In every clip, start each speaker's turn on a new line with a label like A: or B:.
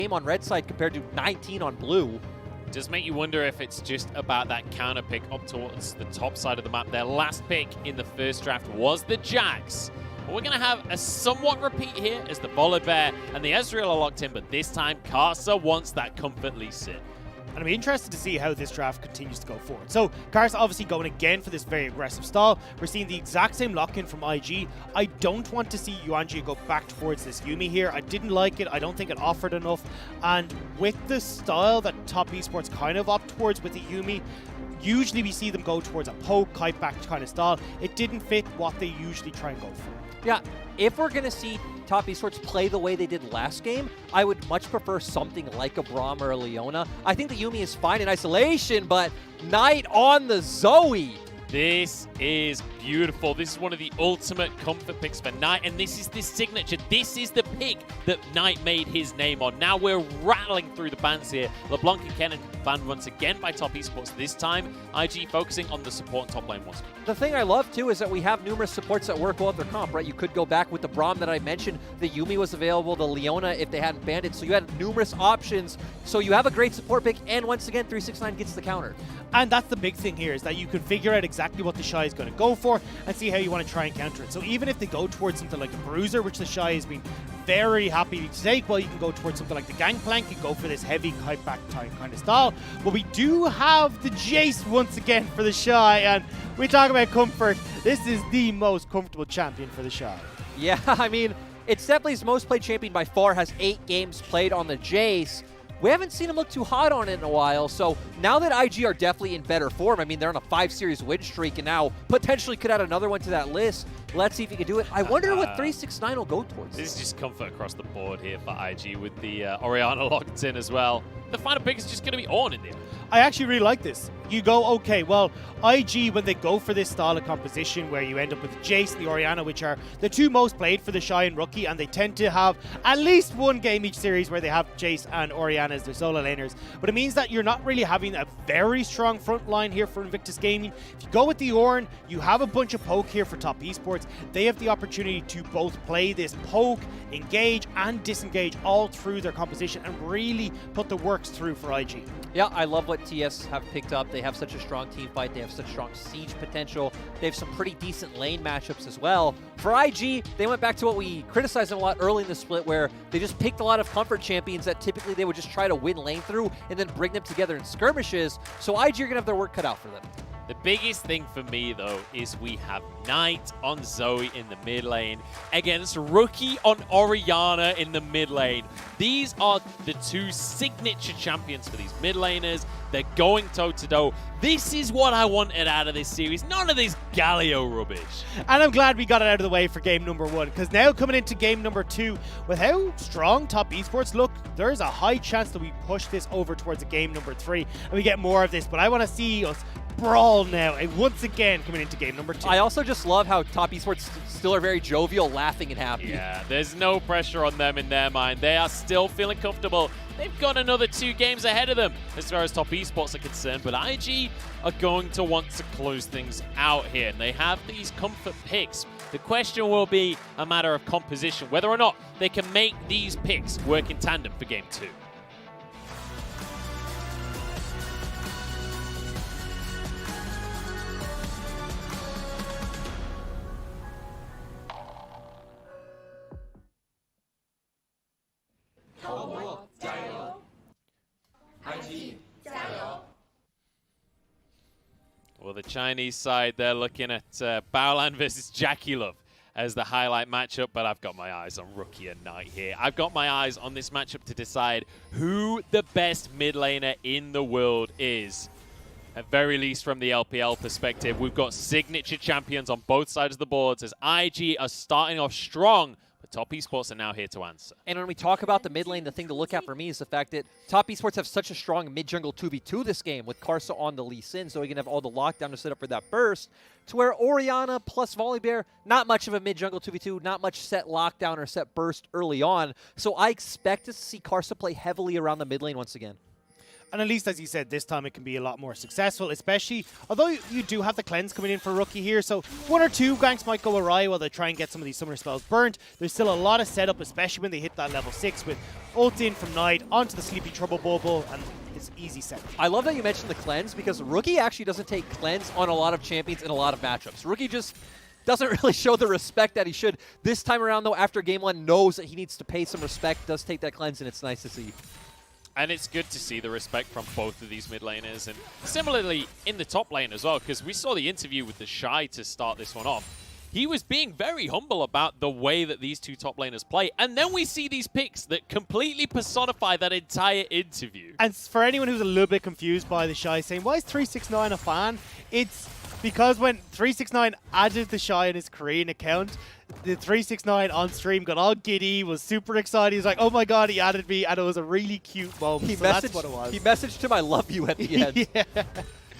A: game on red side compared to 19 on blue.
B: Does make you wonder if it's just about that counter pick up towards the top side of the map. Their last pick in the first draft was the Jax. But we're going to have a somewhat repeat here as the Volibear and the Ezreal are locked in, but this time Karsa wants that comfort Lee Sin.
C: And I'm interested to see how this draft continues to go forward. So, Karsa obviously going again for this very aggressive style. We're seeing the exact same lock-in from IG. I don't want to see Yuyanjia go back towards this Yuumi here. I didn't like it. I don't think it offered enough. And with the style that Top Esports kind of opt towards with the Yuumi, usually we see them go towards a poke, kite back kind of style. It didn't fit what they usually try and go for.
A: Yeah, if we're going to see Top Esports play the way they did last game, I would much prefer something like a Braum or a Leona. I think the Yuumi is fine in isolation, but Knight on the Zoe.
B: This is beautiful. This is one of the ultimate comfort picks for Knight, and this is the signature. This is the pick that Knight made his name on. Now we're rattling through the bans here. LeBlanc and Kennen banned once again by Top Esports. This time, IG focusing on the support and top lane once again.
A: The thing I love, too, is that we have numerous supports that work well with their comp, right? You could go back with the Braum that I mentioned. The Yuumi was available, the Leona if they hadn't banned it. So you had numerous options. So you have a great support pick, and once again, 369 gets the counter.
C: And that's the big thing here, is that you can figure out exactly what TheShy is going to go for and see how you want to try and counter it. So even if they go towards something like the Bruiser, which TheShy has been very happy to take, well, you can go towards something like the Gangplank and go for this heavy kite back time kind of style. But we do have the Jayce once again for TheShy, and we talk about comfort. This is the most comfortable champion for TheShy.
A: Yeah, I mean, it's definitely his most played champion by far, has 8 games played on the Jayce. We haven't seen him look too hot on it in a while, so now that IG are definitely in better form, I mean, they're on a 5-series win streak and now potentially could add another one to that list. Let's see if he can do it. I wonder what 369 will go towards.
B: This is just comfort across the board here for IG with the Orianna locked in as well. The final pick is just going to be Ornn in there.
C: I actually really like this. You go, okay, well, IG, when they go for this style of composition where you end up with Jayce and the Orianna, which are the 2 most played for TheShy and Rookie, and they tend to have at least 1 game each series where they have Jayce and Orianna as their solo laners. But it means that you're not really having a very strong front line here for Invictus Gaming. If you go with the Ornn, you have a bunch of poke here for Top Esports. They have the opportunity to both play this poke, engage, and disengage all through their composition and really put the works through for IG.
A: Yeah, I love what TES have picked up. They have such a strong team fight. They have such strong siege potential. They have some pretty decent lane matchups as well. For IG, they went back to what we criticized them a lot early in the split, where they just picked a lot of comfort champions that typically they would just try to win lane through and then bring them together in skirmishes. So IG are going to have their work cut out for them.
B: The biggest thing for me, though, is we have Knight on Zoe in the mid lane against Rookie on Orianna in the mid lane. These are the 2 signature champions for these mid laners. They're going toe-to-toe. This is what I wanted out of this series. None of this Galio rubbish.
C: And I'm glad we got it out of the way for game number 1, because now coming into game number 2, with how strong Top Esports look, there's a high chance that we push this over towards a game number 3 and we get more of this. But I want to see us brawl now, and once again coming into game number 2.
A: I also just love how Top Esports still are very jovial, laughing and happy.
B: Yeah, there's no pressure on them in their mind. They are still feeling comfortable. They've got another 2 games ahead of them as far as Top Esports are concerned, but IG are going to want to close things out here, and they have these comfort picks. The question will be a matter of composition, whether or not they can make these picks work in tandem for game 2. Well, the Chinese side, they're looking at Baolan versus JackeyLove as the highlight matchup, but I've got my eyes on Rookie and Knight here. I've got my eyes on this matchup to decide who the best mid laner in the world is. At very least from the LPL perspective, we've got signature champions on both sides of the boards as IG are starting off strong, but Top Esports are now here to answer.
A: And when we talk about the mid lane, the thing to look at for me is the fact that Top Esports have such a strong mid-jungle 2v2 this game with Karsa on the Lee Sin, so he can have all the lockdown to set up for that burst, to where Orianna plus Volibear, not much of a mid-jungle 2v2, not much set lockdown or set burst early on. So I expect to see Karsa play heavily around the mid lane once again.
C: And at least, as you said, this time it can be a lot more successful, especially, although you do have the cleanse coming in for Rookie here, so 1 or 2 ganks might go awry while they try and get some of these summoner spells burnt. There's still a lot of setup, especially when they hit that level 6 with ult in from Knight onto the Sleepy Trouble Bubble, and it's easy set.
A: I love that you mentioned the cleanse, because Rookie actually doesn't take cleanse on a lot of champions in a lot of matchups. Rookie just doesn't really show the respect that he should. This time around, though, after game 1, knows that he needs to pay some respect, does take that cleanse, and it's nice to see.
B: And it's good to see the respect from both of these mid laners, and similarly in the top lane as well, because we saw the interview with TheShy to start this one off. He was being very humble about the way that these two top laners play, and then we see these picks that completely personify that entire interview.
C: And for anyone who's a little bit confused by TheShy saying, why is 369 a fan? It's because when 369 added TheShy in his Korean account, the 369 on stream got all giddy, was super excited. He's like, oh my god, he added me, and it was a really cute moment. That's what it was.
A: He messaged him, I love you at the end.
C: Yeah.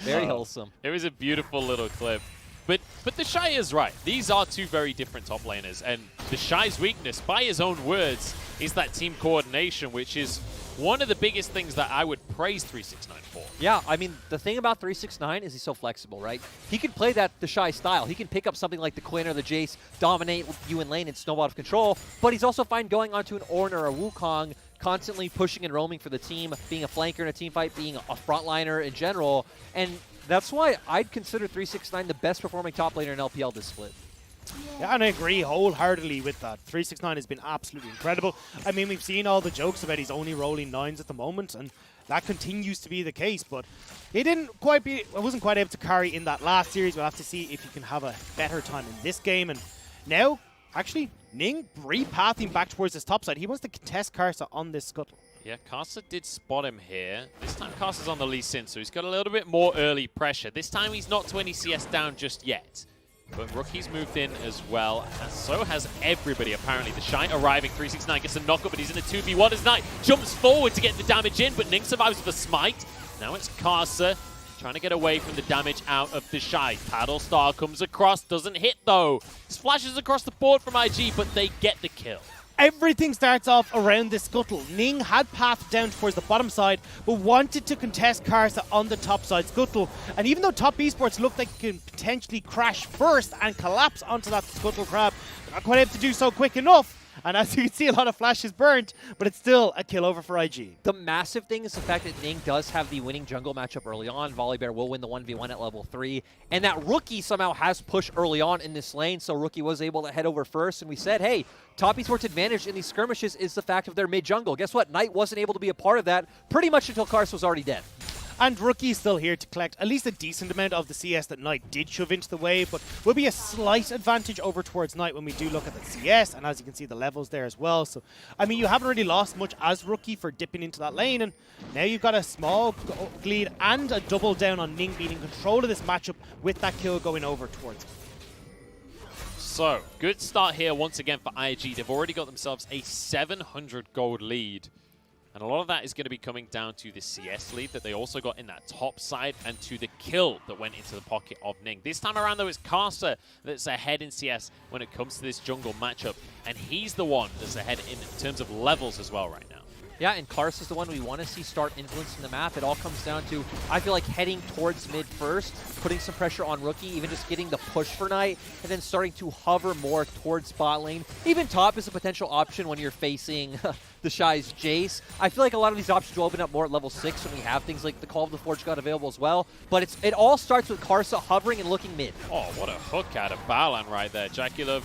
A: Very wholesome.
B: It was a beautiful little clip. But TheShy is right. These are two very different top laners, and TheShy's weakness, by his own words, is that team coordination, which is one of the biggest things that I would praise 369 for.
A: Yeah, I mean, the thing about 369 is he's so flexible, right? He can play that TheShy style. He can pick up something like the Quinn or the Jayce, dominate you in lane and snowball out of control, but he's also fine going onto an Ornn or a Wukong, constantly pushing and roaming for the team, being a flanker in a team fight, being a frontliner in general, and that's why I'd consider 369 the best performing top laner in LPL this split.
C: Yeah, and I agree wholeheartedly with that. 369 has been absolutely incredible. I mean, we've seen all the jokes about he's only rolling 9s at the moment, and that continues to be the case, but he wasn't quite able to carry in that last series. We'll have to see if he can have a better time in this game. And now, actually, Ning repathing back towards his top side. He wants to contest Karsa on this scuttle.
B: Yeah, Karsa did spot him here. This time Karsa's on the Lee Sin, so he's got a little bit more early pressure. This time he's not 20 CS down just yet. But Rookie's moved in as well, and so has everybody apparently. TheShy arriving, 369 gets a knockup, but he's in a 2v1 as Knight jumps forward to get the damage in, but Ning survives with a smite. Now it's Karsa trying to get away from the damage out of TheShy. Paddle Star comes across, doesn't hit though. Splashes across the board from IG, but they get the kill.
C: Everything starts off around this scuttle. Ning had pathed down towards the bottom side, but wanted to contest Karsa on the top side scuttle. And even though top esports looked like it can potentially crash first and collapse onto that scuttle crab, they're not quite able to do so quick enough. And as you can see, a lot of flashes burnt, but it's still a kill over for IG.
A: The massive thing is the fact that Ning does have the winning jungle matchup early on. Volibear will win the 1v1 at level 3. And that Rookie somehow has pushed early on in this lane, so Rookie was able to head over first. And we said, hey, top esports' advantage in these skirmishes is the fact of their mid-jungle. Guess what? Knight wasn't able to be a part of that pretty much until Karsa was already dead.
C: And Rookie's still here to collect at least a decent amount of the CS that Knight did shove into the wave, but will be a slight advantage over towards Knight when we do look at the CS, and as you can see, the levels there as well. So, I mean, you haven't really lost much as Rookie for dipping into that lane, and now you've got a small lead and a double down on Ning being in control of this matchup with that kill going over towards him.
B: So, good start here once again for IG. They've already got themselves a 700 gold lead. And a lot of that is going to be coming down to the CS lead that they also got in that top side and to the kill that went into the pocket of Ning. This time around, though, it's Karsa that's ahead in CS when it comes to this jungle matchup. And he's the one that's ahead in terms of levels as well right now.
A: Yeah, and Karsa's the one we want to see start influencing the map. It all comes down to, I feel like, heading towards mid first, putting some pressure on Rookie, even just getting the push for Knight, and then starting to hover more towards bot lane. Even top is a potential option when you're facing TheShy's Jayce. I feel like a lot of these options will open up more at level 6 when we have things like the Call of the Forge God available as well. But it all starts with Karsa hovering and looking mid.
B: Oh, what a hook out of Balan right there. JackeyLove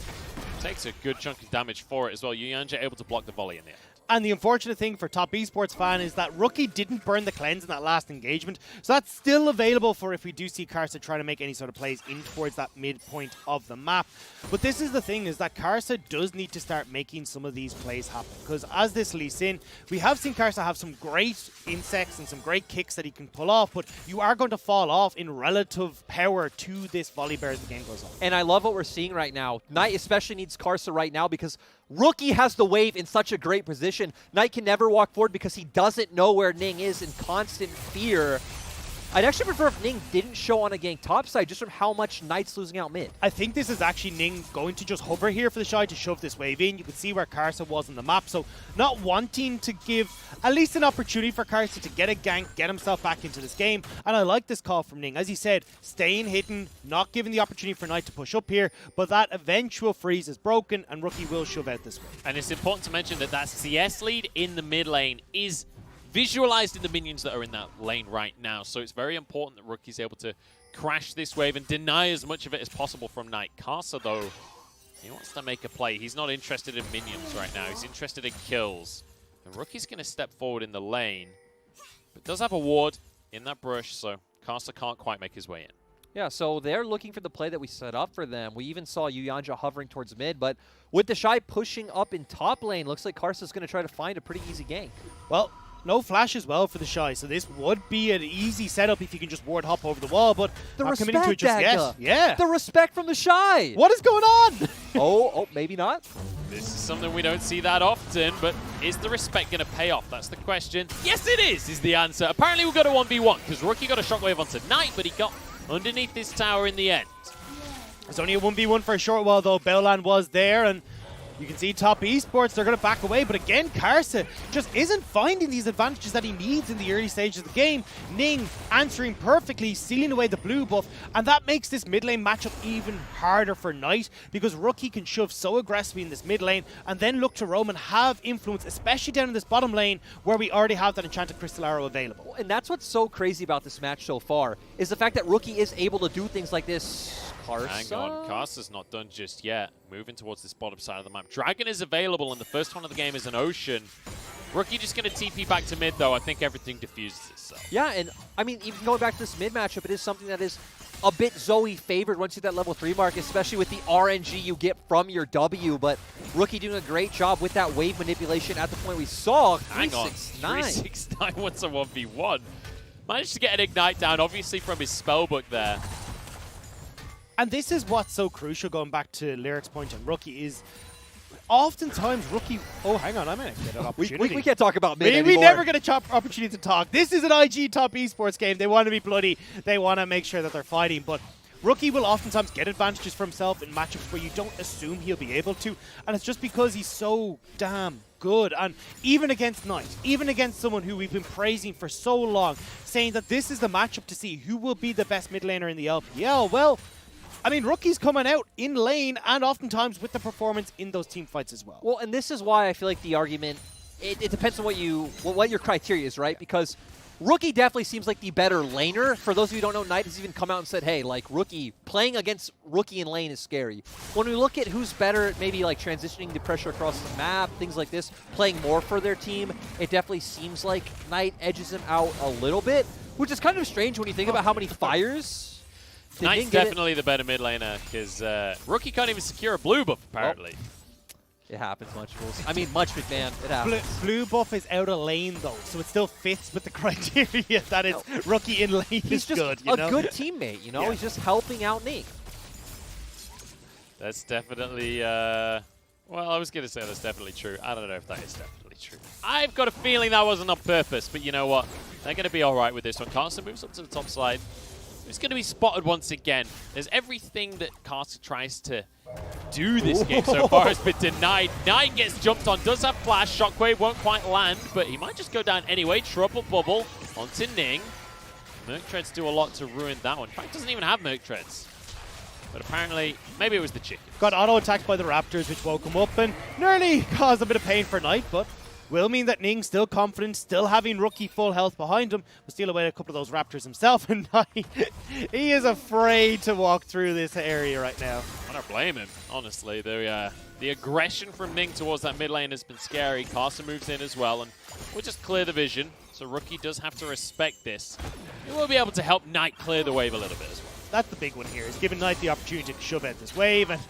B: takes a good chunk of damage for it as well. Yuyanjia able to block the volley in the end.
C: And the unfortunate thing for top esports fan is that Rookie didn't burn the cleanse in that last engagement, so that's still available for if we do see Karsa try to make any sort of plays in towards that midpoint of the map. But this is the thing, is that Karsa does need to start making some of these plays happen, because as this leads in, we have seen Karsa have some great insects and some great kicks that he can pull off, but you are going to fall off in relative power to this Volibear as the game goes on.
A: And I love what we're seeing right now. Knight especially needs Karsa right now because Rookie has the wave in such a great position. Knight can never walk forward because he doesn't know where Ning is, in constant fear. I'd actually prefer if Ning didn't show on a gank topside, just from how much Knight's losing out mid.
C: I think this is actually Ning going to just hover here for TheShy to shove this wave in. You can see where Karsa was on the map, so not wanting to give at least an opportunity for Karsa to get a gank, get himself back into this game. And I like this call from Ning. As he said, staying hidden, not giving the opportunity for Knight to push up here, but that eventual freeze is broken and Rookie will shove out this way.
B: And it's important to mention that that CS lead in the mid lane is visualized in the minions that are in that lane right now. So it's very important that Rookie's able to crash this wave and deny as much of it as possible from Knight. Karsa, though, he wants to make a play. He's not interested in minions right now. He's interested in kills. And Rookie's going to step forward in the lane, but does have a ward in that brush, so Karsa can't quite make his way in.
A: Yeah, so they're looking for the play that we set up for them. We even saw Yuyanjia hovering towards mid, but with TheShy pushing up in top lane, looks like Karsa's going to try to find a pretty easy gank.
C: Well, no flash as well for TheShy, so this would be an easy setup if you can just ward hop over the wall, but
A: The
C: not committing
A: respect,
C: to it just yet. Yeah.
A: The respect from TheShy!
C: What is going on?
A: Oh, maybe not.
B: This is something we don't see that often, but is the respect going to pay off? That's the question. Yes, it is the answer. Apparently we've got a 1v1, because Rookie got a shockwave onto Knight, but he got underneath this tower in the end.
C: It's only a 1v1 for a short while, though. Bellland was there, and you can see top esports, they're going to back away. But again, Karsa just isn't finding these advantages that he needs in the early stages of the game. Ning answering perfectly, sealing away the blue buff, and that makes this mid lane matchup even harder for Knight, because Rookie can shove so aggressively in this mid lane and then look to roam and have influence, especially down in this bottom lane where we already have that enchanted crystal arrow available.
A: And that's what's so crazy about this match so far, is the fact that Rookie is able to do things like this. Karsa?
B: Hang on, Karsa's not done just yet. Moving towards this bottom side of the map. Dragon is available, and the first one of the game is an Ocean. Rookie just going to TP back to mid, though. I think everything diffuses itself.
A: Yeah, and I mean, even going back to this mid matchup, it is something that is a bit Zoe favored once you hit that level 3 mark, especially with the RNG you get from your W, but Rookie doing a great job with that wave manipulation at the point we saw.
B: Hang on, 369 wants a 1v1. Managed to get an Ignite down, obviously from his spellbook there.
C: And this is what's so crucial, going back to Lyric's point on Rookie, is oftentimes Rookie... Oh, hang on, I might get an opportunity.
A: We can't talk about mid
C: We
A: anymore.
C: never get an opportunity to talk. This is an IG top esports game. They want to be bloody. They want to make sure that they're fighting. But Rookie will oftentimes get advantages for himself in matchups where you don't assume he'll be able to. And it's just because he's so damn good. And even against Knight, even against someone who we've been praising for so long, saying that this is the matchup to see who will be the best mid laner in the LPL, well, I mean, Rookie's coming out in lane and oftentimes with the performance in those team fights as well.
A: Well, and this is why I feel like the argument, it depends on what your criteria is, right? Because Rookie definitely seems like the better laner. For those of you who don't know, Knight has even come out and said, hey, like, Rookie, playing against Rookie in lane is scary. When we look at who's better, maybe like transitioning the pressure across the map, things like this, playing more for their team, it definitely seems like Knight edges him out a little bit, which is kind of strange when you think about how many fires.
B: Knight's definitely the better mid laner, because Rookie can't even secure a blue buff, apparently.
A: It happens, Much. I mean, Much, man. It happens.
C: Blue buff is out of lane, though, so it still fits with the criteria that it's Rookie in lane
A: He's
C: is
A: just
C: good.
A: a good teammate, you know?
C: Yeah.
A: He's just helping out Ning.
B: That's definitely, well, I was going to say that's definitely true. I don't know if that is definitely true. I've got a feeling that wasn't on purpose, but you know what? They're going to be all right with this one. Karsa moves up to the top side. He's going to be spotted once again. There's everything that Karsa tries to do this game so far has been denied. Knight gets jumped on, does have flash. Shockwave won't quite land, but he might just go down anyway. Triple bubble onto Ning. Merc Treads do a lot to ruin that one. In fact, doesn't even have Merc Treads. But apparently, maybe it was the chicken.
C: Got auto-attacked by the Raptors, which woke him up and nearly caused a bit of pain for Knight, but will mean that Ning's still confident, still having Rookie full health behind him, will steal away a couple of those Raptors himself, and he is afraid to walk through this area right now.
B: I don't blame him, honestly. The aggression from Ning towards that mid lane has been scary. Karsa moves in as well, and we'll just clear the vision. So Rookie does have to respect this. He will be able to help Knight clear the wave a little bit as well.
C: That's the big one here, is giving Knight the opportunity to shove out this wave, and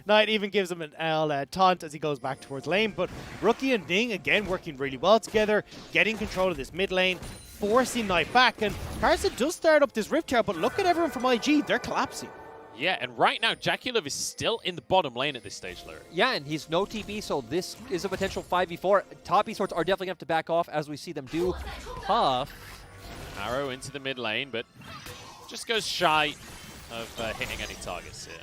C: Knight even gives him an taunt as he goes back towards lane. But Rookie and Ning, again, working really well together, getting control of this mid lane, forcing Knight back, and Karsa does start up this Rift Tower, but look at everyone from IG, they're collapsing.
B: Yeah, and right now, JackeyLove is still in the bottom lane at this stage, Lyric.
A: Yeah, and he's no TP, so this is a potential 5v4. Top esports are definitely going to have to back off as we see them do. Puff
B: Arrow into the mid lane, but just goes shy of hitting any targets here.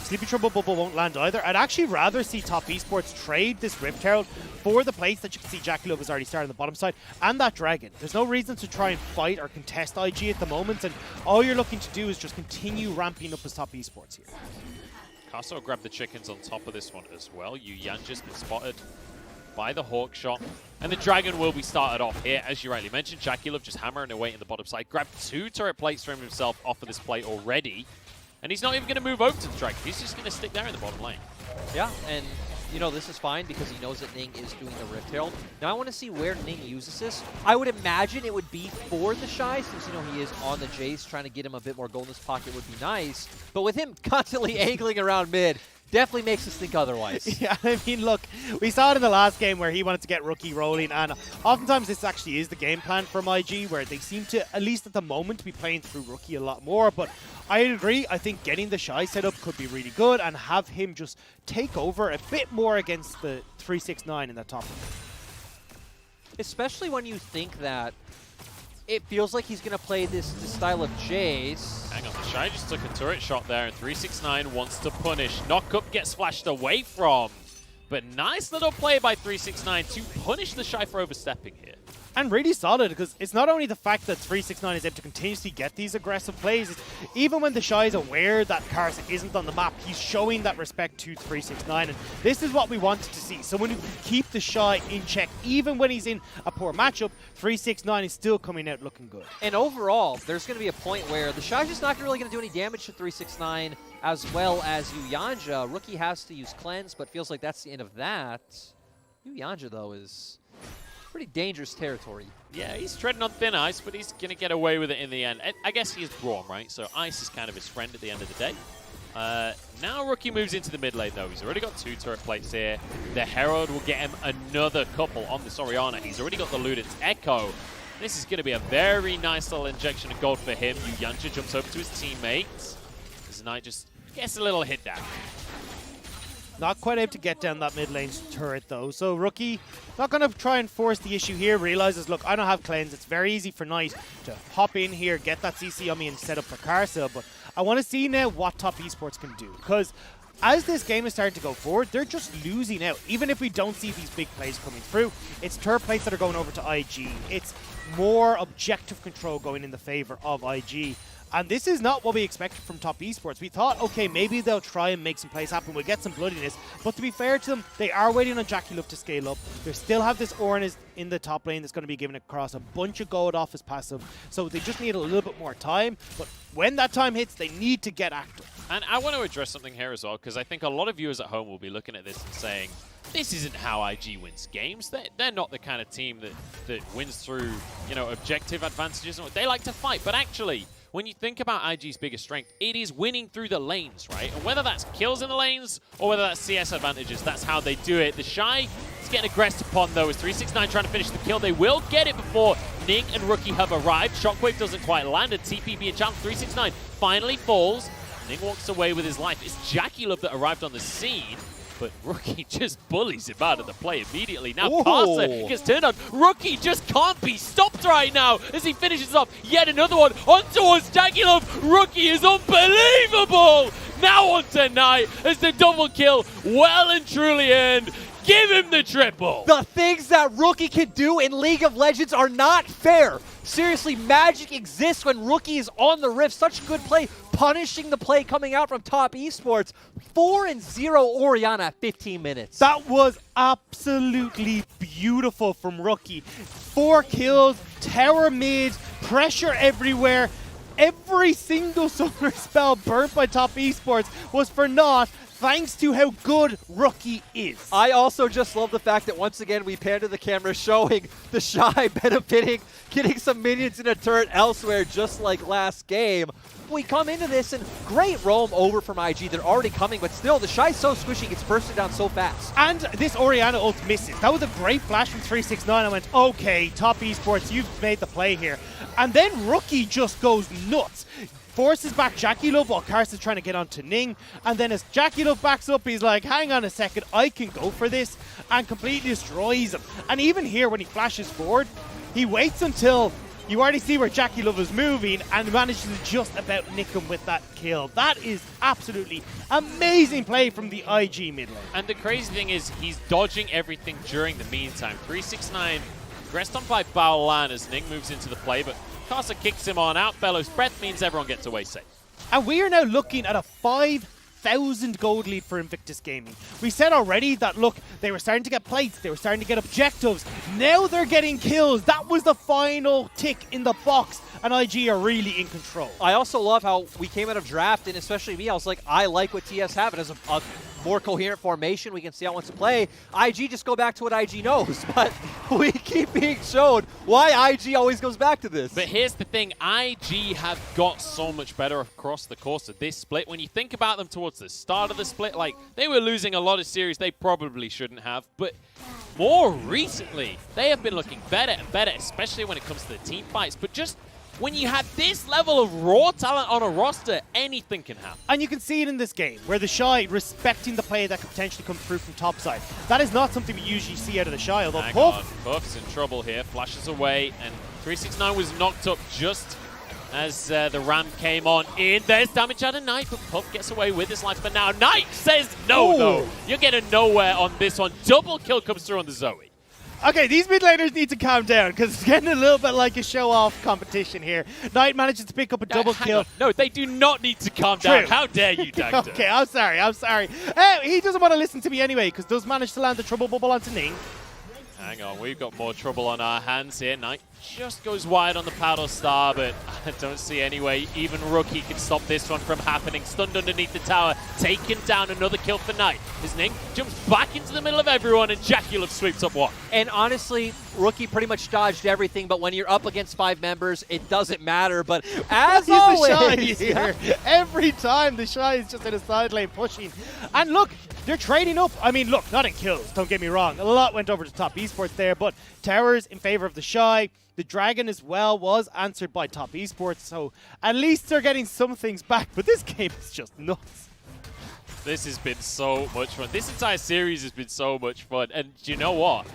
C: Sleepy Trouble Bubble won't land either. I'd actually rather see Top Esports trade this Rift Herald for the plates that you can see JackeyLove has already started on the bottom side, and that Dragon. There's no reason to try and fight or contest IG at the moment, and all you're looking to do is just continue ramping up as Top Esports here.
B: Karsa will grab the chickens on top of this one as well. Yuyanjia's been spotted by the Hawk shot, and the Dragon will be started off here. As you rightly mentioned, JackeyLove just hammering away in the bottom side. Grabbed 2 turret plates from himself off of this plate already. And he's not even going to move over to the Dragon. He's just going to stick there in the bottom lane.
A: Yeah, and you know, this is fine because he knows that Ning is doing the Rift Herald. Now I want to see where Ning uses this. I would imagine it would be for TheShy, since you know he is on the Jayce, trying to get him a bit more gold in his pocket would be nice. But with him constantly angling around mid, definitely makes us think otherwise.
C: Yeah, I mean, look, we saw it in the last game where he wanted to get Rookie rolling, and oftentimes this actually is the game plan from IG, where they seem to, at least at the moment, be playing through Rookie a lot more. But I agree, I think getting the TheShy setup could be really good, and have him just take over a bit more against the 369 in that top lane.
A: Especially when you think that it feels like he's going to play this style of Jayce.
B: Hang on, TheShy just took a turret shot there, and 369 wants to punish. Knockup gets flashed away from, but nice little play by 369 to punish TheShy for overstepping here.
C: And really solid, because it's not only the fact that 369 is able to continuously get these aggressive plays, it's even when TheShy is aware that karsa isn't on the map, he's showing that respect to 369, and this is what we wanted to see. So when you keep TheShy in check, even when he's in a poor matchup, 369 is still coming out looking good.
A: And overall, there's going to be a point where TheShy's just not really going to do any damage to 369, as well as Yuyanjia. Rookie has to use Cleanse, but feels like that's the end of that. Yuyanjia, though, is pretty dangerous territory.
B: Yeah, he's treading on thin ice, but he's going to get away with it in the end. And I guess he is Braum, right? So ice is kind of his friend at the end of the day. Now Rookie moves into the mid lane, though. He's already got 2 turret plates here. The Herald will get him another couple on this Orianna. He's already got the Ludens Echo. This is going to be a very nice little injection of gold for him. Yuyanjia jumps over to his teammates. This Knight just gets a little hit down.
C: Not quite able to get down that mid lane turret, though. So Rookie, not going to try and force the issue here. Realizes, look, I don't have Cleanse. It's very easy for Knight to hop in here, get that CC on me, and set up for karsa. But I want to see now what Top Esports can do. Because as this game is starting to go forward, they're just losing out. Even if we don't see these big plays coming through, it's turret plates that are going over to IG. It's more objective control going in the favor of IG. And this is not what we expected from Top Esports. We thought, okay, maybe they'll try and make some plays happen. We'll get some bloodiness. But to be fair to them, they are waiting on JackeyLove to scale up. They still have this Ornn in the top lane that's going to be given across a bunch of gold off his passive. So they just need a little bit more time. But when that time hits, they need to get active.
B: And I want to address something here as well, because I think a lot of viewers at home will be looking at this and saying, this isn't how IG wins games. They're not the kind of team that wins through, you know, objective advantages. They like to fight. But actually, when you think about IG's biggest strength, it is winning through the lanes, right? And whether that's kills in the lanes or whether that's CS advantages, that's how they do it. TheShy is getting aggressed upon, though, as 369 trying to finish the kill. They will get it before Ning and Rookie have arrived. Shockwave doesn't quite land, and TP being challenged. 369 finally falls. Ning walks away with his life. It's JackeyLove that arrived on the scene, but Rookie just bullies him out of the play immediately. Now karsa gets turned on. Rookie just can't be stopped right now as he finishes off yet another one on towards JackeyLove. Rookie is unbelievable. Now on tonight as the double kill well and truly earned. Give him the triple.
A: The things that Rookie can do in League of Legends are not fair. Seriously, magic exists when Rookie is on the Rift. Such good play, punishing the play coming out from Top Esports. 4-0 Orianna, 15 minutes.
C: That was absolutely beautiful from Rookie. 4 kills, tower mid, pressure everywhere. Every single summer spell burnt by Top Esports was for naught, thanks to how good Rookie is.
A: I also just love the fact that once again we pan to the camera showing TheShy benefiting, getting some minions in a turret elsewhere just like last game. We come into this and great roam over from IG. They're already coming, but still TheShy's so squishy, gets bursted down so fast.
C: And this Orianna ult misses. That was a great flash from 369. I went, okay, Top Esports, you've made the play here. And then Rookie just goes nuts. Forces back JackeyLove while karsa's trying to get onto Ning. And then as JackeyLove backs up, he's like, hang on a second, I can go for this. And completely destroys him. And even here, when he flashes forward, he waits until You already see where JackeyLove is moving and manages to just about nick him with that kill. That is absolutely amazing play from the IG mid lane.
B: And the crazy thing is he's dodging everything during the meantime. 369 pressed on by Leyan as Ning moves into the play, but Karsa kicks him on out. Bellows Breath means everyone gets away safe.
C: And we are now looking at a 5,000 gold lead for Invictus Gaming. We said already that, look, they were starting to get plates, they were starting to get objectives. Now they're getting kills. That was the final tick in the box, and IG are really in control.
A: I also love how we came out of draft, and especially me, I was like, I like what TS have. It has a more coherent formation. We can see how it wants to play. IG just go back to what IG knows, but we keep being shown why IG always goes back to this.
B: But here's the thing, IG have got so much better across the course of this split. When you think about them towards the start of the split, like, they were losing a lot of series they probably shouldn't have, but more recently, they have been looking better and better, especially when it comes to the team fights. But just when you have this level of raw talent on a roster, anything can happen.
C: And you can see it in this game, where TheShy respecting the play that could potentially come through from topside. That is not something we usually see out of TheShy, although
B: Puff's in trouble here, flashes away, and 369 was knocked up just as the Ram came on in. There's damage out of Knight, but Puff gets away with his life. But now Knight says no, though. You're getting nowhere on this one. Double kill comes through on the Zoe.
C: Okay, these mid laners need to calm down because it's getting a little bit like a show-off competition here. Knight manages to pick up a double kill.
B: No, they do not need to calm down. How dare you, Dagda?
C: Okay, I'm sorry. He doesn't want to listen to me anyway because does manage to land the trouble bubble onto Ning.
B: Hang on, we've got more trouble on our hands here. Knight just goes wide on the paddle star, but I don't see any way even Rookie can stop this one from happening. Stunned underneath the tower, taken down, another kill for Knight. His Ning jumps back into the middle of everyone, and JackeyLove sweeps up one.
A: And honestly, Rookie pretty much dodged everything, but when you're up against 5 members, it doesn't matter. But as always,
C: here, every time TheShy is just in a side lane pushing. And look, they're trading up. I mean, look, not in kills, don't get me wrong. A lot went over to top esports there, but towers in favor of TheShy. The Dragon as well was answered by top esports, so at least they're getting some things back, but this game is just nuts.
B: This has been so much fun. This entire series has been so much fun, and do you know what?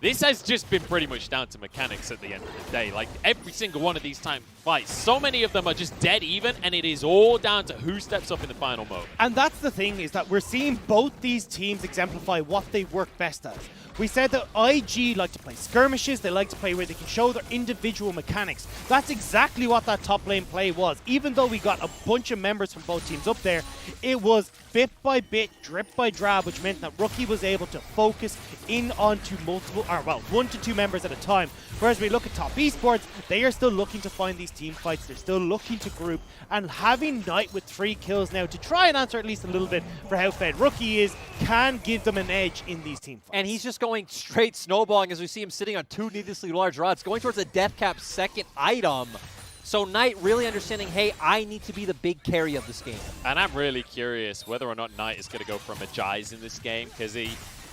B: This has just been pretty much down to mechanics at the end of the day. Like, every single one of these time fights, so many of them are just dead even, and it is all down to who steps up in the final moment.
C: And that's the thing, is that we're seeing both these teams exemplify what they work best at. We said that IG like to play skirmishes, they like to play where they can show their individual mechanics. That's exactly what that top lane play was. Even though we got a bunch of members from both teams up there, it was bit by bit, drip by drab, which meant that Rookie was able to focus in onto multiple, or well, 1 to 2 members at a time. Whereas we look at top esports, they are still looking to find these team fights, they're still looking to group, and having Knight with 3 kills now to try and answer at least a little bit for how fed Rookie is, can give them an edge in these team fights.
A: And he's just going straight snowballing as we see him sitting on 2 needlessly large rods, going towards a death cap second item. So Knight really understanding, hey, I need to be the big carry of this game.
B: And I'm really curious whether or not Knight is going to go from a Jayce in this game, because he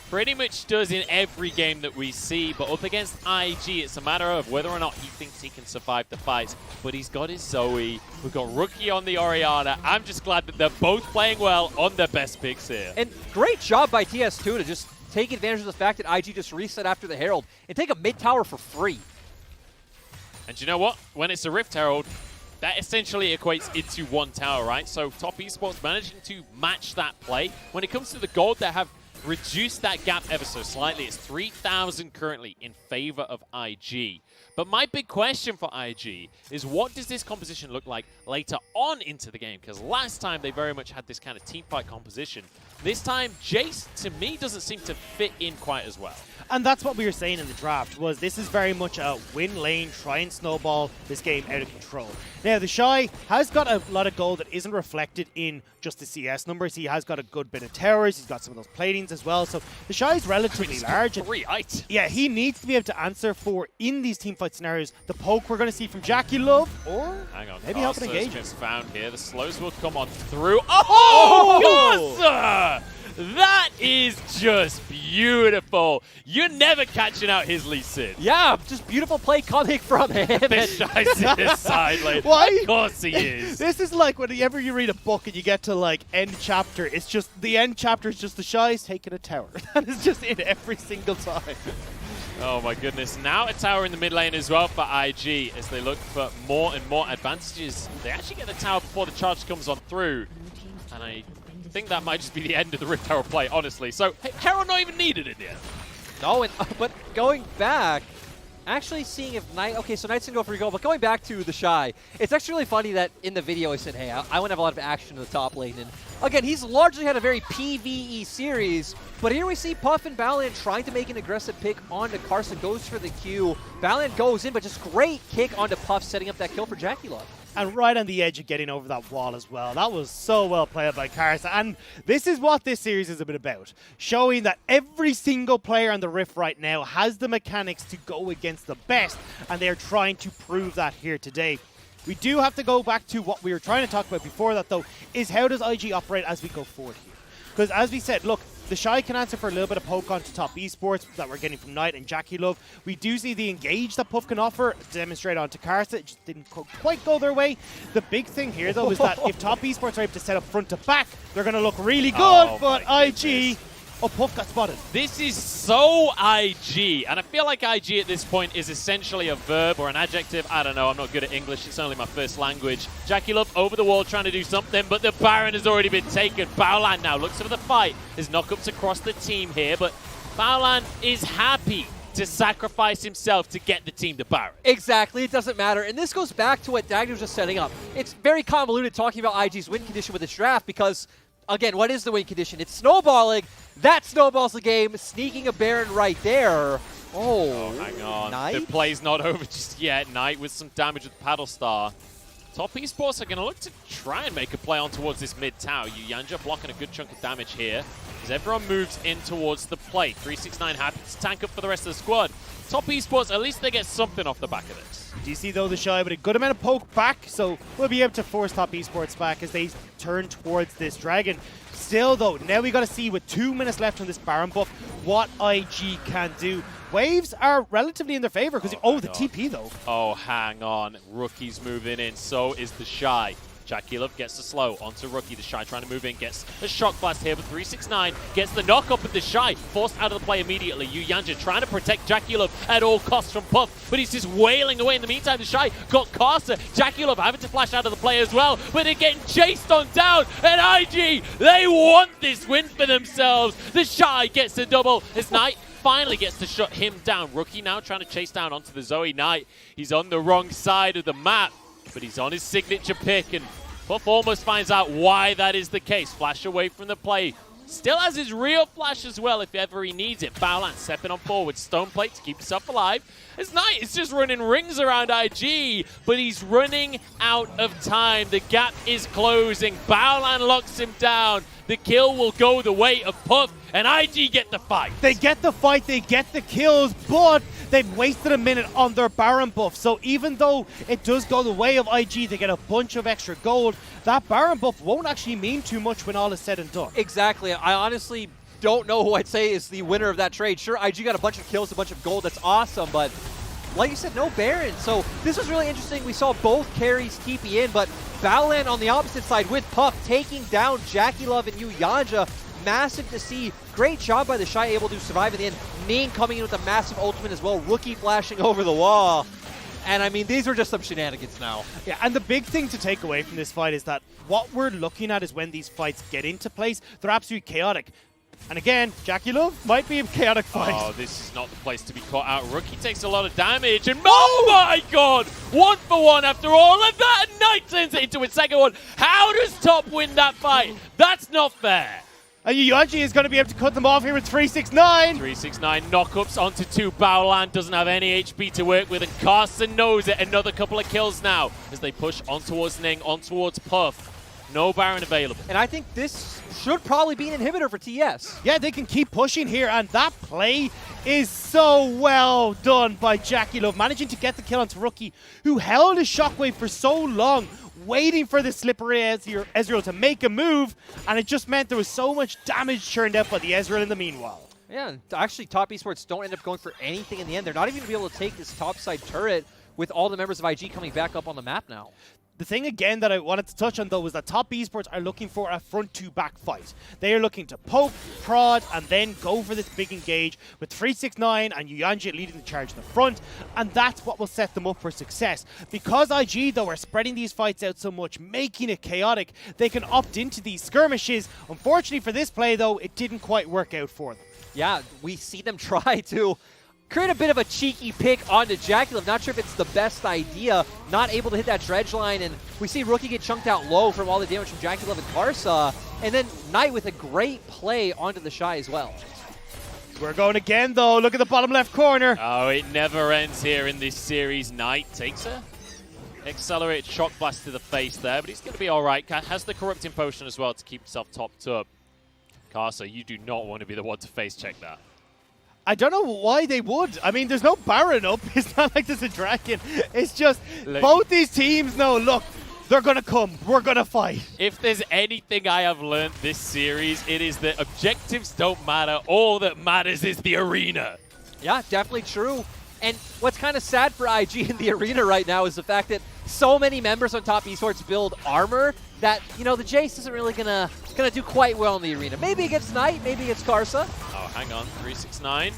B: pretty much does in every game that we see, but up against IG, it's a matter of whether or not he thinks he can survive the fight. But he's got his Zoe, we've got Rookie on the Orianna. I'm just glad that they're both playing well on their best picks here.
A: And great job by TS too to just take advantage of the fact that IG just reset after the Herald and take a mid tower for free.
B: And you know what? When it's a Rift Herald, that essentially equates into 1 tower, right? So top esports managing to match that play. When it comes to the gold, they have reduced that gap ever so slightly. It's 3,000 currently in favor of IG. But my big question for IG is, what does this composition look like later on into the game? Because last time they very much had this kind of teamfight composition. This time, Jayce, to me, doesn't seem to fit in quite as well.
C: And that's what we were saying in the draft, was this is very much a win lane, try and snowball this game out of control. Now, TheShy has got a lot of gold that isn't reflected in just the CS numbers. He has got a good bit of towers, he's got some of those platings as well, so TheShy is relatively large. Yeah, he needs to be able to answer for, in these teamfight scenarios, the poke we're going to see from JackeyLove, or
B: hang on,
C: maybe help an engage.
B: Been found here. The slows will come on through. Oh, karsa! That is just beautiful. You're never catching out his Lee Sin.
A: Yeah, just beautiful play coming from him.
B: TheShy's in his side lane.
C: Why?
B: Of course he is.
C: This is like whenever you read a book and you get to like end chapter, it's just, the end chapter is just TheShy's taking a tower. That is just it every single time.
B: Oh my goodness. Now a tower in the mid lane as well for IG as they look for more and more advantages. They actually get the tower before the charge comes on through. And I think that might just be the end of the Rift Tower play, honestly. So, Herald not even needed in the end.
A: No, but going back, actually seeing if Knight... Okay, so Knight's going to go for a goal, but going back to TheShy, it's actually really funny that in the video he said, hey, I want to have a lot of action in the top lane. And again, he's largely had a very PvE series, but here we see Puff and Balan trying to make an aggressive pick onto Karsa, goes for the Q. Balan goes in, but just great kick onto Puff, setting up that kill for JackeyLove.
C: And right on the edge of getting over that wall as well. That was so well played by Karsa. And this is what this series is a bit about. Showing that every single player on the Rift right now has the mechanics to go against the best. And they're trying to prove that here today. We do have to go back to what we were trying to talk about before that, though, is how does IG operate as we go forward here? Because as we said, look, TheShy can answer for a little bit of poke onto top esports that we're getting from Knight and JackeyLove. We do see the engage that Puff can offer demonstrate onto Karsa. It just didn't quite go their way. The big thing here, though, is that if top esports are able to set up front to back, they're going to look really good. But IG... Oh, Puff got spotted.
B: This is so IG, and I feel like IG at this point is essentially a verb or an adjective. I don't know, I'm not good at English, it's only my first language. JackeyLove over the wall trying to do something, but the Baron has already been taken. Baolan now looks for the fight. There's knockups across the team here, but Baolan is happy to sacrifice himself to get the team to Baron.
A: Exactly, it doesn't matter. And this goes back to what Dagny was just setting up. It's very convoluted talking about IG's win condition with this draft because, again, what is the win condition? It's snowballing. That snowballs the game, sneaking a Baron right there. Oh,
B: hang on.
A: Knight?
B: The play's not over just yet. Knight with some damage with Paddle Star. Top esports are going to look to try and make a play on towards this mid tower. Yuyanjia blocking a good chunk of damage here as everyone moves in towards the play. 369 happy to tank up for the rest of the squad. Top esports, at least they get something off the back of this.
C: Do you see, though, TheShy with a good amount of poke back, so we'll be able to force top esports back as they turn towards this dragon. Still, though, now we got to see with 2 minutes left on this Baron buff what IG can do. Waves are relatively in their favor because the TP though.
B: Oh, hang on. Rookie's moving in. So is TheShy. JackeyLove gets the slow onto Rookie. TheShy trying to move in, gets a shock blast here with 369, gets the knock up with TheShy, forced out of the play immediately. Yuyanjia trying to protect JackeyLove at all costs from Puff, but he's just wailing away. In the meantime, TheShy got karsa. JackeyLove having to flash out of the play as well, but they're getting chased on down, and IG, they want this win for themselves. TheShy gets the double as Knight finally gets to shut him down. Rookie now trying to chase down onto the Zoe Knight. He's on the wrong side of the map, but he's on his signature pick, and Puff almost finds out why that is the case. Flash away from the play. Still has his real flash as well if ever he needs it. Baolan stepping on forward. Stone plate to keep himself alive. As Knight is just running rings around IG, but he's running out of time. The gap is closing. Baolan locks him down. The kill will go the way of Puff, and IG get the fight.
C: They get the fight, they get the kills, but they've wasted a minute on their Baron buff. So even though it does go the way of IG, they get a bunch of extra gold, that Baron buff won't actually mean too much when all is said and done.
A: Exactly. I honestly don't know who I'd say is the winner of that trade. Sure, IG got a bunch of kills, a bunch of gold. That's awesome, but like you said, no Baron. So this was really interesting. We saw both carries TP in, but Baolan on the opposite side with Puff taking down JackeyLove and Yuyanjia. Massive to see. Great job by TheShy, able to survive in the end. Ning coming in with a massive ultimate as well. Rookie flashing over the wall. And I mean, these are just some shenanigans now.
C: Yeah, and the big thing to take away from this fight is that what we're looking at is when these fights get into place, they're absolutely chaotic. And again, JackeyLove might be a chaotic fight.
B: Oh, this is not the place to be caught out. Rookie takes a lot of damage, and oh my god! 1 for 1 after all of that, and Knight turns it into a second one. How does top win that fight? That's not fair.
C: And Yuyanjia is going to be able to cut them off here with 369.
B: 369 knockups onto 2. Baolan doesn't have any HP to work with, and Carson knows it. Another couple of kills now as they push on towards Ning, on towards Puff. No Baron available.
A: And I think this should probably be an inhibitor for TES.
C: Yeah, they can keep pushing here, and that play is so well done by JackeyLove, managing to get the kill onto Rookie, who held his shockwave for so long, waiting for the slippery Ezreal to make a move, and it just meant there was so much damage churned out by the Ezreal in the meanwhile.
A: Yeah, actually top esports don't end up going for anything in the end. They're not even going to be able to take this top side turret with all the members of IG coming back up on the map now.
C: The thing again that I wanted to touch on though was that top esports are looking for a front to back fight. They are looking to poke, prod, and then go for this big engage with 369 and Yuyanjia leading the charge in the front, and that's what will set them up for success. Because IG though are spreading these fights out so much, making it chaotic, they can opt into these skirmishes. Unfortunately for this play though, it didn't quite work out for them.
A: Yeah, we see them try to create a bit of a cheeky pick onto JackeyLove. Not sure if it's the best idea. Not able to hit that dredge line, and we see Rookie get chunked out low from all the damage from JackeyLove and karsa. And then Knight with a great play onto TheShy as well.
C: We're going again though. Look at the bottom left corner.
B: Oh, it never ends here in this series. Knight takes a accelerated shock blast to the face there, but he's going to be all right. Has the corrupting potion as well to keep himself topped up. Karsa, you do not want to be the one to face check that.
C: I don't know why they would. I mean, there's no Baron up. It's not like there's a dragon. It's just both these teams know, look, they're going to come. We're going to fight.
B: If there's anything I have learned this series, it is that objectives don't matter. All that matters is the arena.
A: Yeah, definitely true. And what's kind of sad for IG in the arena right now is the fact that so many members on top esports build armor that, you know, the Jayce isn't really gonna do quite well in the arena. Maybe against Knight, maybe against karsa.
B: Oh, hang on, 369.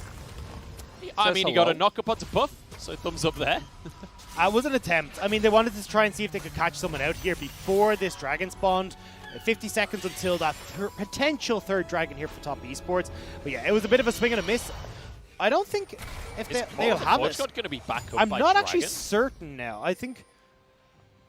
B: I mean, he got a knock up onto Puff, so thumbs up there.
C: It was an attempt. I mean, they wanted to try and see if they could catch someone out here before this dragon spawned. 50 seconds until that potential third dragon here for top esports. But yeah, it was a bit of a swing and a miss. I don't think if they'll have it.
B: Going to be back up
C: I'm
B: by
C: not
B: dragon.
C: actually certain now. I think.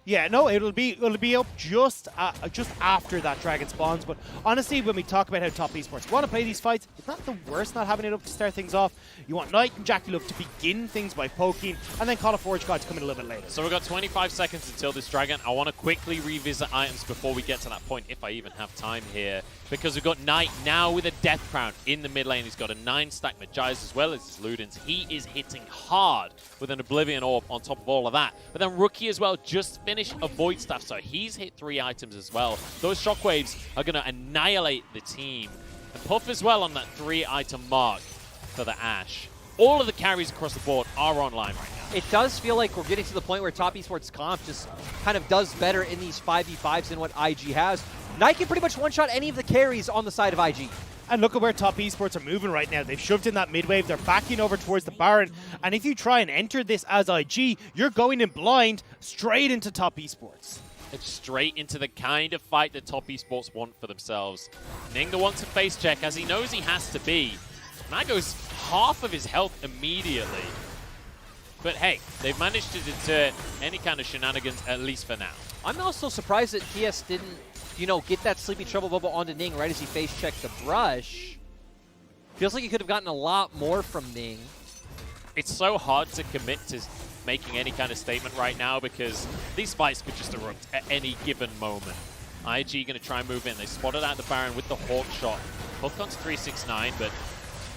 C: Yeah, no, it'll be up just after that dragon spawns. But honestly, when we talk about how top esports want to play these fights, it's not the worst not having it up to start things off. You want Knight and JackeyLove to begin things by poking, and then Call of Forge God to come in a little bit later.
B: So we've got 25 seconds until this dragon. I want to quickly revisit items before we get to that point, if I even have time here. Because we've got Knight now with a Death Crown in the mid lane. He's got a 9-stack Magi as well as his Ludens. He is hitting hard with an Oblivion Orb on top of all of that. But then Rookie as well just finished a Void Staff, so he's hit 3 items as well. Those shockwaves are going to annihilate the team. And Puff as well on that 3-item mark for the Ashe. All of the carries across the board are online right now.
A: It does feel like we're getting to the point where top esports comp just kind of does better in these 5v5s than what IG has. Knight can pretty much one-shot any of the carries on the side of IG.
C: And look at where top esports are moving right now. They've shoved in that mid wave. They're backing over towards the Baron. And if you try and enter this as IG, you're going in blind straight into top esports.
B: It's straight into the kind of fight that top esports want for themselves. Ning the one to face check as he knows he has to be. That goes half of his health immediately. But hey, they've managed to deter any kind of shenanigans, at least for now.
A: I'm also surprised that TES didn't, you know, get that Sleepy Trouble Bubble onto Ning right as he face checked the brush. Feels like he could have gotten a lot more from Ning.
B: It's so hard to commit to making any kind of statement right now because these fights could just erupt at any given moment. IG going to try and move in. They spotted out the Baron with the Hawk shot. Hooked onto 369, but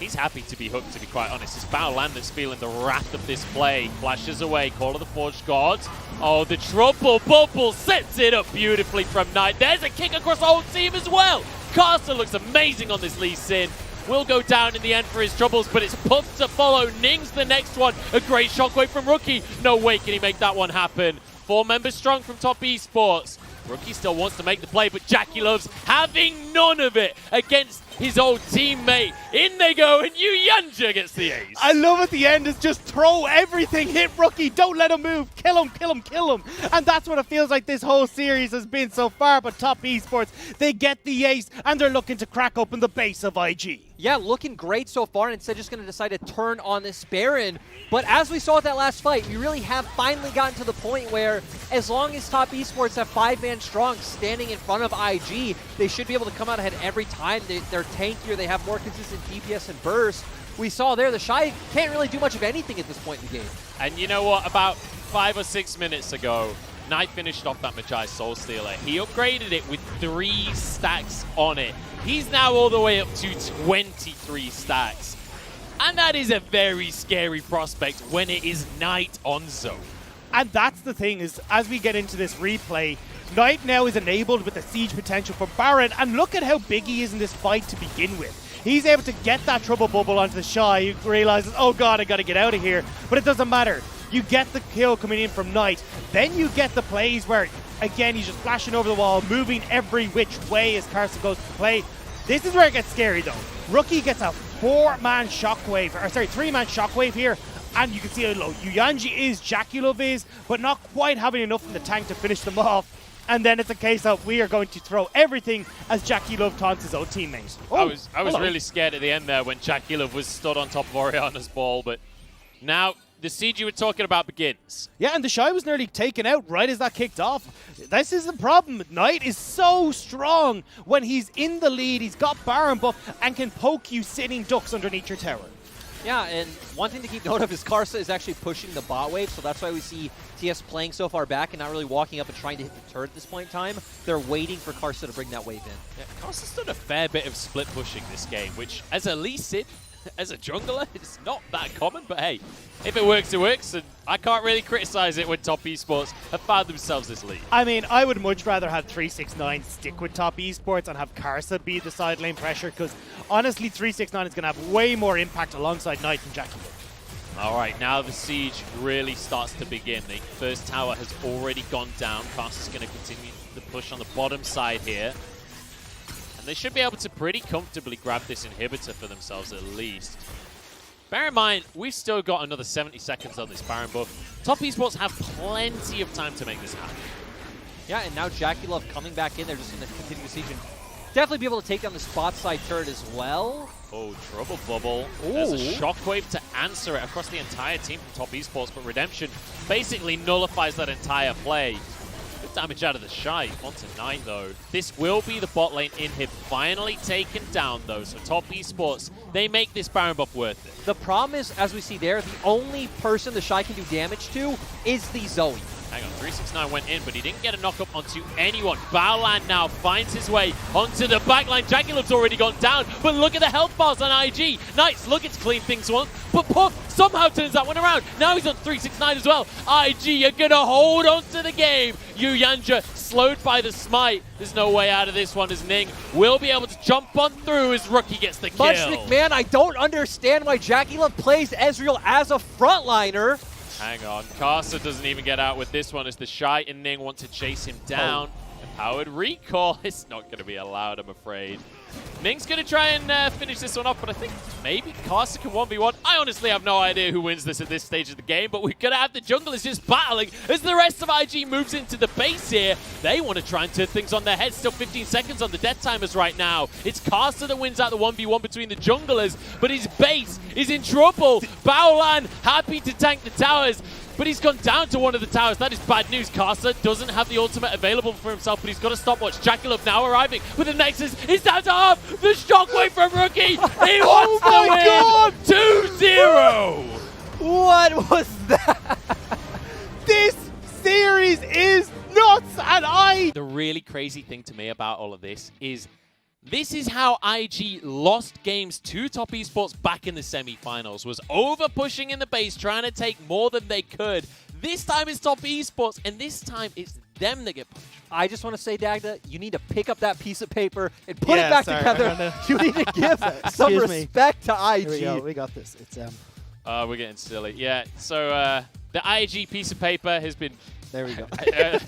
B: he's happy to be hooked, to be quite honest. It's Baolan that's feeling the wrath of this play. Flashes away, Call of the Forged Gods. Oh, the Trouble Bubble sets it up beautifully from Knight. There's a kick across the whole team as well. Karsa looks amazing on this Lee Sin. Will go down in the end for his troubles, but it's Puff to follow. Ning's the next one. A great shockwave from Rookie. No way can he make that one happen. 4 members strong from top esports. Rookie still wants to make the play, but JackeyLove's having none of it against his old teammate. In they go, and Yuyanjia gets the ace.
C: I love at the end is just throw everything, hit Rookie, don't let him move, kill him, kill him, kill him. And that's what it feels like this whole series has been so far, but top esports, they get the ace, and they're looking to crack open the base of IG.
A: Yeah, looking great so far, and instead just going to decide to turn on this Baron. But as we saw at that last fight, we really have finally gotten to the point where as long as top esports have 5-man strong standing in front of IG, they should be able to come out ahead every time. They're tankier, they have more consistent DPS and burst. We saw there, TheShy can't really do much of anything at this point in the game.
B: And you know what? About 5 or 6 minutes ago, Knight finished off that Magi Soul Stealer. He upgraded it with 3 stacks on it. He's now all the way up to 23 stacks. And that is a very scary prospect when it is Knight on zone.
C: And that's the thing, is as we get into this replay, Knight now is enabled with the siege potential for Baron, and look at how big he is in this fight to begin with. He's able to get that Trouble Bubble onto TheShy. He realizes, oh god, I gotta get out of here. But it doesn't matter. You get the kill coming in from Knight. Then you get the plays where Again, he's just flashing over the wall, moving every which way as karsa goes to play. This is where it gets scary though. Rookie gets a 4-man shockwave, or sorry, 3-man shockwave here. And you can see how low Yuyanjia is, JackeyLove is, but not quite having enough in the tank to finish them off. And then it's a case of we are going to throw everything as JackeyLove taunts his own teammate.
B: Oh, I was really scared at the end there when JackeyLove was stood on top of Orianna's ball, but now the siege you were talking about begins.
C: Yeah, and TheShy was nearly taken out right as that kicked off. This is the problem. Knight is so strong when he's in the lead. He's got Braum buff and can poke you sitting ducks underneath your tower.
A: Yeah, and one thing to keep note of is karsa is actually pushing the bot wave, so that's why we see TS playing so far back and not really walking up and trying to hit the turret at this point in time. They're waiting for karsa to bring that wave in.
B: Yeah, karsa's done a fair bit of split pushing this game, which as a Lee Sin, as a jungler, it's not that common, but hey, if it works, and I can't really criticize it when Top Esports have found themselves this lead.
C: I mean, I would much rather have 369 stick with Top Esports and have karsa be the side lane pressure, because honestly, 369 is going to have way more impact alongside Knight and JackeyLove.
B: All right, now the siege really starts to begin. The first tower has already gone down. karsa's going to continue the push on the bottom side here. And they should be able to pretty comfortably grab this inhibitor for themselves at least. Bear in mind, we've still got another 70 seconds on this Baron buff. Top Esports have plenty of time to make this happen.
A: Yeah, and now JackeyLove coming back in. They're just going to continue the siege and definitely be able to take down the spot side turret as well.
B: Oh, trouble bubble. There's a shockwave to answer it across the entire team from Top Esports, but Redemption basically nullifies that entire play. Good damage out of TheShy. Onto 9 though. This will be the bot lane inhib finally taken down though, so Top Esports, they make this Baron buff worth it.
A: The problem is, as we see there, the only person TheShy can do damage to is the Zoe.
B: Hang on, 369 went in, but he didn't get a knock-up onto anyone. Baolan now finds his way onto the backline. JackeyLove's already gone down, but look at the health bars on IG. Nice, looking to clean things once, but Puff somehow turns that one around. Now he's on 369 as well. IG are gonna hold on to the game. Yuyanjia slowed by the smite. There's no way out of this one as Ning will be able to jump on through as Rookie gets the kill.
A: Muchnick, man, I don't understand why JackeyLove plays Ezreal as a frontliner.
B: Hang on, karsa doesn't even get out with this one as TheShy and Ning want to chase him down. Empowered recall, it's not going to be allowed, I'm afraid. Ning's going to try and finish this one off, but I think maybe karsa can 1v1. I honestly have no idea who wins this at this stage of the game, but we're going to have the junglers just battling as the rest of IG moves into the base here. They want to try and turn things on their head. Still 15 seconds on the death timers right now. It's karsa that wins out the 1v1 between the junglers, but his base is in trouble. Baolan happy to tank the towers, but he's gone down to one of the towers. That is bad news. karsa doesn't have the ultimate available for himself, but he's got a stopwatch. JackeyLove now arriving with the Nexus. He's down to half. The shockwave from Rookie. He wants the win. 2-0.
A: What was that?
C: This series is nuts,
B: The really crazy thing to me about all of this is how IG lost games to Top Esports back in the semi-finals, was over pushing in the base, trying to take more than they could. This time it's Top Esports, and this time it's them that get punched.
A: I just want to say, Dagda, you need to pick up that piece of paper and put it back together. You need to give some respect to IG.
C: Here we go. We got this. It's
B: we're getting silly. Yeah, so the IG piece of paper has been...
C: There we go. I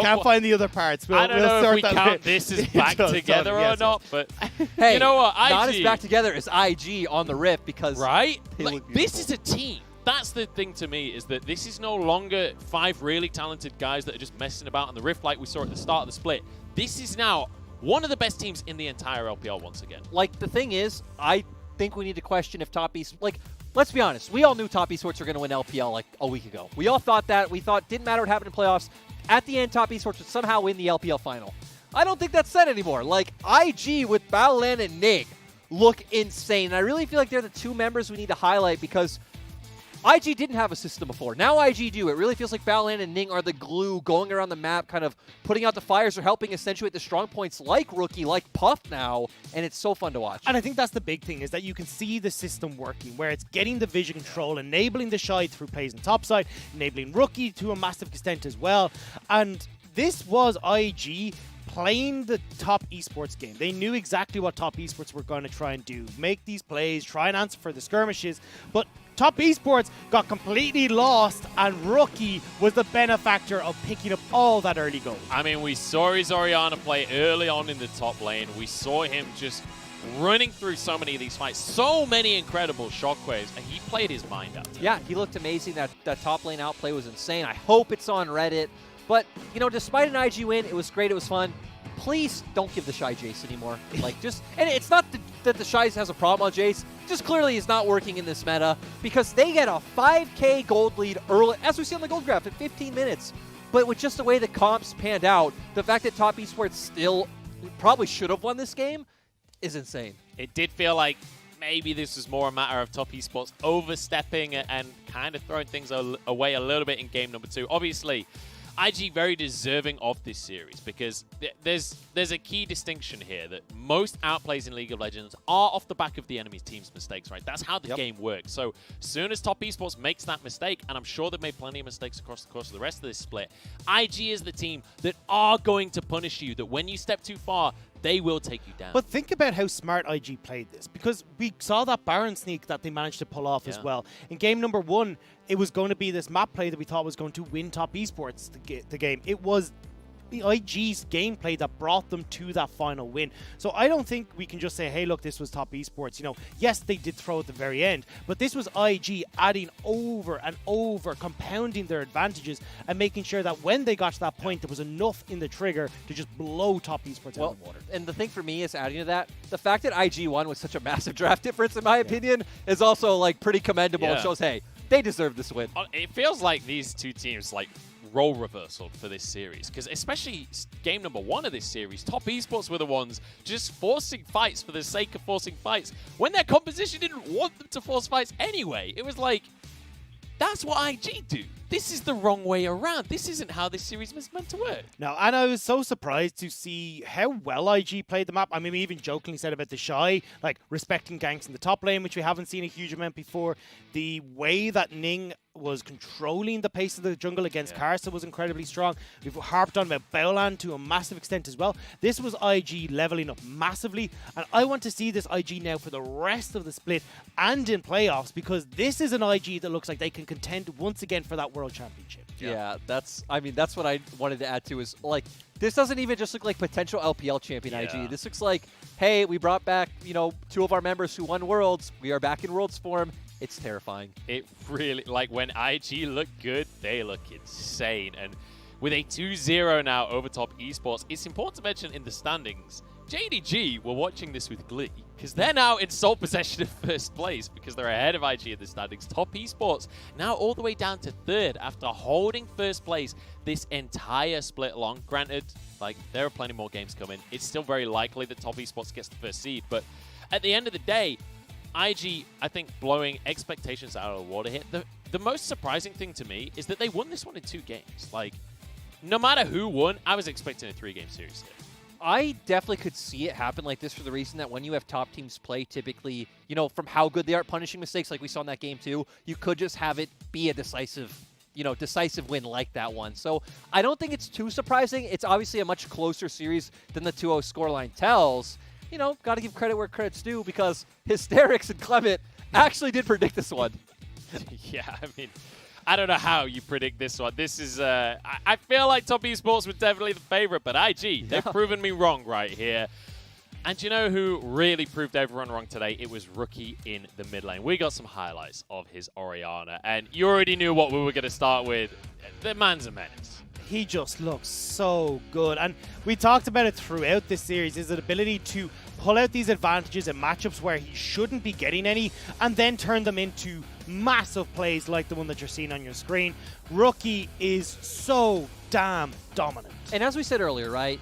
C: can't find the other parts.
B: I don't know if we count this as back together or not, but
A: hey,
B: you know what? IG,
A: not as back together as IG on the Rift because...
B: Right? Like, this is a team. That's the thing to me, is that this is no longer 5 really talented guys that are just messing about on the Rift like we saw at the start of the split. This is now one of the best teams in the entire LPL once again.
A: Like, the thing is, I think we need to question if Top Esports... Like, let's be honest. We all knew Top Esports were going to win LPL like a week ago. We all thought that. We thought it didn't matter what happened in playoffs. At the end, Top Esports would somehow win the LPL final. I don't think that's said anymore. Like, IG with Baolan and Ning look insane. And I really feel like they're the 2 members we need to highlight because IG didn't have a system before. Now IG do. It really feels like Baolan and Ning are the glue going around the map, kind of putting out the fires or helping accentuate the strong points like Rookie, like Puff now, and it's so fun to watch.
C: And I think that's the big thing, is that you can see the system working, where it's getting the vision control, enabling TheShy through plays on top side, enabling Rookie to a massive extent as well. And this was IG playing the top esports game. They knew exactly what top esports were going to try and do. Make these plays, try and answer for the skirmishes, but top esports got completely lost, and Rookie was the benefactor of picking up all that early gold.
B: I mean, we saw his Orianna play early on in the top lane. We saw him just running through so many of these fights, so many incredible shockwaves, and he played his mind out.
A: Yeah, he looked amazing. That top lane outplay was insane. I hope it's on Reddit. But, you know, despite an IG win, it was great, it was fun. Please don't give TheShy Jayce anymore. Like, just, and it's not that TheShy has a problem on Jayce, just clearly is not working in this meta, because they get a 5K gold lead early, as we see on the gold graph, in 15 minutes. But with just the way the comps panned out, the fact that top esports still probably should have won this game is insane.
B: It did feel like maybe this was more a matter of top esports overstepping and kind of throwing things away a little bit in game number 2. Obviously, IG very deserving of this series, because there's a key distinction here that most outplays in League of Legends are off the back of the enemy team's mistakes, right? That's how the game works. So as soon as top esports makes that mistake, and I'm sure they've made plenty of mistakes across the course of the rest of this split, IG is the team that are going to punish you, that when you step too far, they will take you down.
C: But think about how smart IG played this, because we saw that Baron sneak that they managed to pull off as well. In game number 1, it was going to be this map play that we thought was going to win top esports the game. It was the IG's gameplay that brought them to that final win. So I don't think we can just say, hey, look, this was top esports. You know, yes, they did throw at the very end, but this was IG adding over and over, compounding their advantages and making sure that when they got to that point, there was enough in the trigger to just blow top esports out of the water.
A: And the thing for me is, adding to that, the fact that IG won with such a massive draft difference, in my opinion, is also like pretty commendable. It shows, hey, they deserve this win.
B: It feels like these two teams like role reversal for this series, because especially game number 1 of this series, top esports were the ones just forcing fights for the sake of forcing fights when their composition didn't want them to force fights anyway. It was like, that's what IG do. This is the wrong way around. This isn't how this series was meant to work.
C: No, and I was so surprised to see how well IG played the map. I mean, we even jokingly said about TheShy, like respecting ganks in the top lane, which we haven't seen a huge amount before. The way that Ning was controlling the pace of the jungle against Karsa was incredibly strong. We've harped on about Baolan to a massive extent as well. This was IG leveling up massively, and I want to see this IG now for the rest of the split and in playoffs, because this is an IG that looks like they can contend once again for that World Championship.
A: Yeah, that's what I wanted to add to, is like, this doesn't even just look like potential LPL champion IG. This looks like, hey, we brought back, you know, 2 of our members who won Worlds. We are back in Worlds form. It's terrifying. It
B: really, like, when IG look good, they look insane. And with a 2-0 now over top esports, it's important to mention in the standings, JDG were watching this with glee, because they're now in sole possession of first place, because they're ahead of IG in the standings. Top esports now all the way down to 3rd after holding first place this entire split long. Granted, like, there are plenty more games coming. It's still very likely that top esports gets the first seed, but at the end of the day, IG, I think, blowing expectations out of the water here. The most surprising thing to me is that they won this one in 2 games. Like, no matter who won, I was expecting a 3-game series here.
A: I definitely could see it happen like this, for the reason that when you have top teams play, typically, you know, from how good they are at punishing mistakes, like we saw in that game too, you could just have it be a decisive win like that one. So I don't think it's too surprising. It's obviously a much closer series than the 2-0 scoreline tells. You know, got to give credit where credit's due, because Hysterics and Clement actually did predict this one.
B: Yeah, I mean, I don't know how you predict this one. This is, I feel like top esports was definitely the favorite, but IG, they've proven me wrong right here. And you know who really proved everyone wrong today? It was Rookie in the mid lane. We got some highlights of his Orianna, and you already knew what we were going to start with. The man's a menace.
C: He just looks so good, and we talked about it throughout this series, his ability to pull out these advantages in matchups where he shouldn't be getting any, and then turn them into massive plays like the one that you're seeing on your screen. Rookie is so damn dominant.
A: And as we said earlier, right,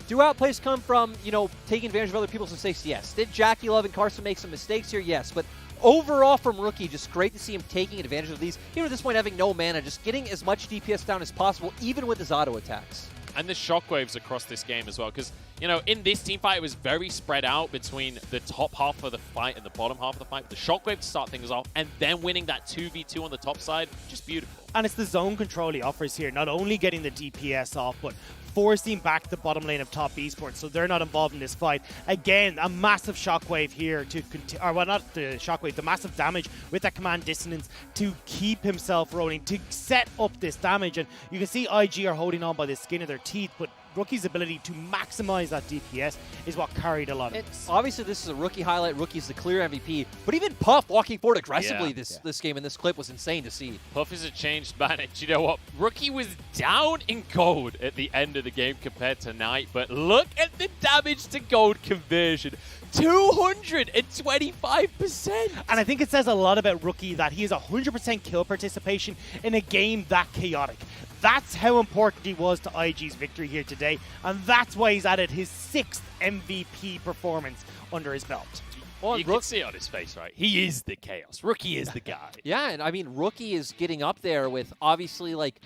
A: do outplays come from, you know, taking advantage of other people's mistakes? Yes. Did JackeyLove and Karsa make some mistakes here? Yes. But overall from Rookie, just great to see him taking advantage of these. Even at this point, having no mana, just getting as much DPS down as possible, even with his auto attacks.
B: And the shockwaves across this game as well, because, you know, in this team fight, it was very spread out between the top half of the fight and the bottom half of the fight. The shockwave to start things off, and then winning that 2v2 on the top side, just beautiful.
C: And it's the zone control he offers here, not only getting the DPS off, but forcing back the bottom lane of top esports so they're not involved in this fight. Again, a massive shockwave here to continue, or well, not the shockwave, the massive damage with that command dissonance to keep himself rolling, to set up this damage. And you can see IG are holding on by the skin of their teeth, but Rookie's ability to maximize that DPS is what carried a lot of this.
A: Obviously, this is a Rookie highlight. Rookie's the clear MVP, but even Puff walking forward aggressively this game in this clip was insane to see.
B: Puff is a changed man, and you know what? Rookie was down in gold at the end of the game compared to Knight, but look at the damage to gold conversion. 225%!
C: And I think it says a lot about Rookie that he has 100% kill participation in a game that chaotic. That's how important he was to IG's victory here today, and that's why he's added his 6th MVP performance under his belt.
B: Well, you can see it on his face, right? He is the chaos. Rookie is the guy.
A: Yeah, and I mean, Rookie is getting up there with obviously, like,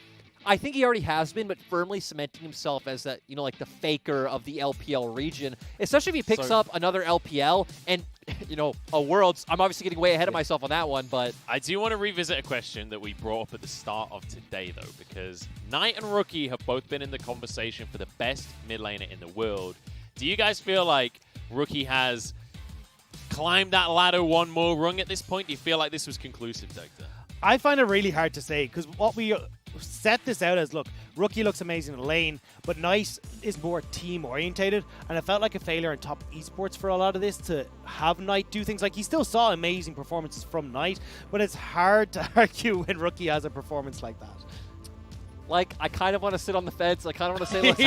A: I think he already has been, but firmly cementing himself as that, you know, like the faker of the LPL region. Especially if he picks up another LPL and, you know, a Worlds. I'm obviously getting way ahead of myself on that one, but
B: I do want to revisit a question that we brought up at the start of today, though, because Knight and Rookie have both been in the conversation for the best mid laner in the world. Do you guys feel like Rookie has climbed that ladder one more rung at this point? Do you feel like this was conclusive, Doctor?
C: I find it really hard to say, because what we set this out as, look, Rookie looks amazing in lane, but Knight is more team-orientated, and it felt like a failure in top esports for a lot of this to have Knight do things. Like, he still saw amazing performances from Knight, but it's hard to argue when Rookie has a performance like that.
A: like, I kind of want to sit on the fence. I kind of want to say let's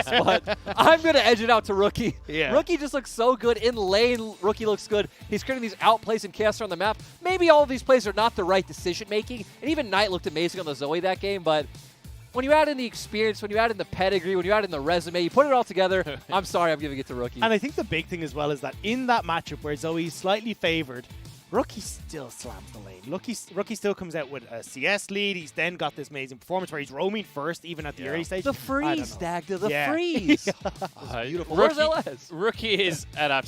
A: close, but I'm going to edge it out to Rookie.
C: Yeah.
A: Rookie just looks so good. In lane, Rookie looks good. He's creating these outplays and chaos on the map. Maybe all of these plays are not the right decision-making, and even Knight looked amazing on the Zoe that game, but when you add in the experience, when you add in the pedigree, when you add in the resume, you put it all together, I'm sorry, I'm giving it to Rookie.
C: And I think the big thing as well is that in that matchup where Zoe's slightly favored, Rookie still slams the lane. Rookie still comes out with a CS lead. He's then got this amazing performance where he's roaming first, even at the early stage.
A: The freeze, Dagda, the freeze.
B: Beautiful. Rookie is an absolute